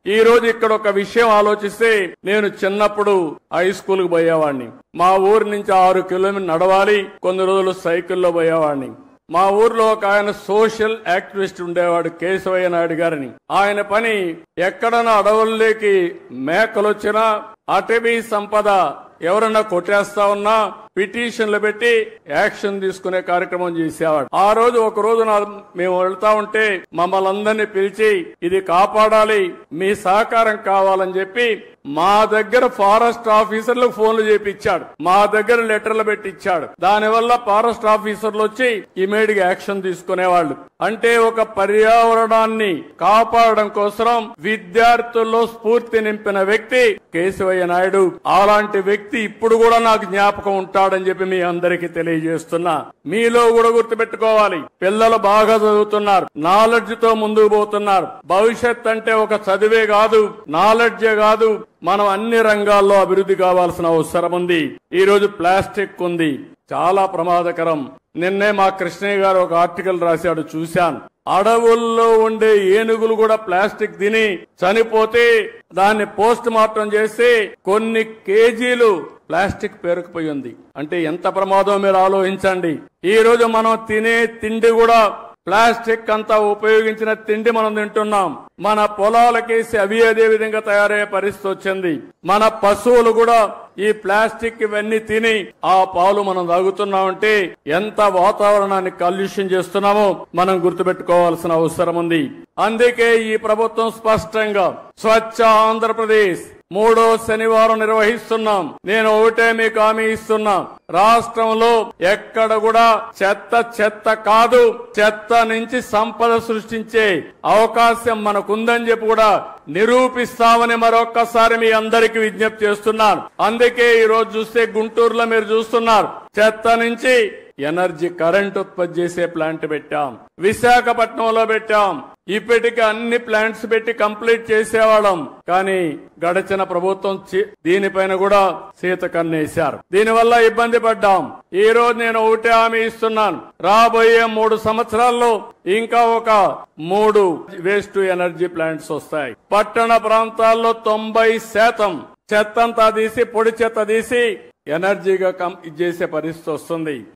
ఈ రోజు ఇక్కడ ఒక విషయం ఆలోచిస్తే, నేను చిన్నప్పుడు హై స్కూల్ కు పోయేవాడిని. మా ఊరి నుంచి 6 కిలోమీటర్లు నడవాలి, కొన్ని రోజులు సైకిల్లో పోయేవాడిని. మా ఊర్లో ఒక ఆయన సోషల్ యాక్టివిస్ట్ ఉండేవాడు, కేశవయ్య నాయుడు గారని. ఆయన పని ఎక్కడన్నా అడవుల్లోకి మేకలు వచ్చినా, అటవీ సంపద ఎవరన్నా కొట్టేస్తా ఉన్నా పిటిషన్లు పెట్టి యాక్షన్ తీసుకునే కార్యక్రమం చేసేవాడు. ఆ రోజు ఒక రోజు మేము వెళ్తా ఉంటే మమ్మల్ని అందరినీ పిలిచి, ఇది కాపాడాలి, మీ సహకారం కావాలని చెప్పి మా దగ్గర ఫారెస్ట్ ఆఫీసర్లకు ఫోన్లు చేపించాడు, మా దగ్గర లెటర్లు పెట్టించాడు. దానివల్ల ఫారెస్ట్ ఆఫీసర్లు వచ్చి ఇమీడియట్ గా యాక్షన్ తీసుకునేవాళ్లు. అంటే ఒక పర్యావరణాన్ని కాపాడడం కోసం విద్యార్థుల్లో స్ఫూర్తి నింపిన వ్యక్తి కేశవయ్య నాయుడు. అలాంటి వ్యక్తి ఇప్పుడు కూడా నాకు జ్ఞాపకం ఉంటాడని చెప్పి మీ అందరికీ తెలియజేస్తున్నా. మీలో కూడా గుర్తుపెట్టుకోవాలి, పిల్లలు బాగా చదువుతున్నారు, నాలెడ్జ్ తో ముందుకు పోతున్నారు. భవిష్యత్ అంటే ఒక చదివే కాదు, నాలెడ్జే కాదు, మనం అన్ని రంగాల్లో అభివృద్ధి కావాల్సిన అవసరం ఉంది. ఈ రోజు ప్లాస్టిక్ ఉంది, చాలా ప్రమాదకరం. నిన్నే మా కృష్ణయ్య గారు ఒక ఆర్టికల్ రాశాడు, చూశాను. అడవుల్లో ఉండే ఏనుగులు కూడా ప్లాస్టిక్ తిని చనిపోతే దాన్ని పోస్ట్ మార్టం చేసి కొన్ని కేజీలు ప్లాస్టిక్ పేరుకుపోయింది. అంటే ఎంత ప్రమాదం మీరు ఆలోచించండి. ఈ రోజు మనం తినే తిండి కూడా ప్లాస్టిక్ అంతా ఉపయోగించిన తిండి మనం తింటున్నాం. మన పొలాలకేసి అవి అదే విధంగా తయారయ్యే పరిస్థితి వచ్చింది. మన పశువులు కూడా ఈ ప్లాస్టిక్ ఇవన్నీ తిని ఆ పాలు మనం తాగుతున్నామంటే ఎంత వాతావరణాన్ని కాలుష్యం చేస్తున్నామో మనం గుర్తుపెట్టుకోవాల్సిన అవసరం ఉంది. అందుకే ఈ ప్రభుత్వం స్పష్టంగా స్వచ్ఛ ఆంధ్రప్రదేశ్ 3వ శనివారం నిర్వహిస్తున్నాం. నేను ఒకటే మీకు హామీ ఇస్తున్నా, రాష్ట్రంలో ఎక్కడ కూడా చెత్త కాదు, చెత్త నుంచి సంపద సృష్టించే అవకాశం మనకుందని చెప్పి కూడా నిరూపిస్తామని మరొక్కసారి మీ అందరికీ విజ్ఞప్తి చేస్తున్నాను. అందుకే ఈ రోజు చూస్తే గుంటూరులో మీరు చూస్తున్నారు, చెత్త నుంచి ఎనర్జీ కరెంట్ ఉత్పత్తి చేసే ప్లాంట్ పెట్టాం, విశాఖపట్నంలో పెట్టాం. ఇప్పటికే అన్ని ప్లాంట్స్ పెట్టి కంప్లీట్ చేసేవాళ్ళం, కానీ గడిచిన ప్రభుత్వం దీనిపైన కూడా సీత కన్నేశారు. దీనివల్ల ఇబ్బంది పడ్డాం. ఈ రోజు నేను ఒకటే హామీ ఇస్తున్నాను, రాబోయే 3 సంవత్సరాల్లో ఇంకా ఒక 3 వేస్ట్ ఎనర్జీ ప్లాంట్స్ వస్తాయి. పట్టణ ప్రాంతాల్లో 90% చెత్తంతా తీసి, పొడి చెత్త తీసి ఎనర్జీగా చేసే పరిస్థితి వస్తుంది.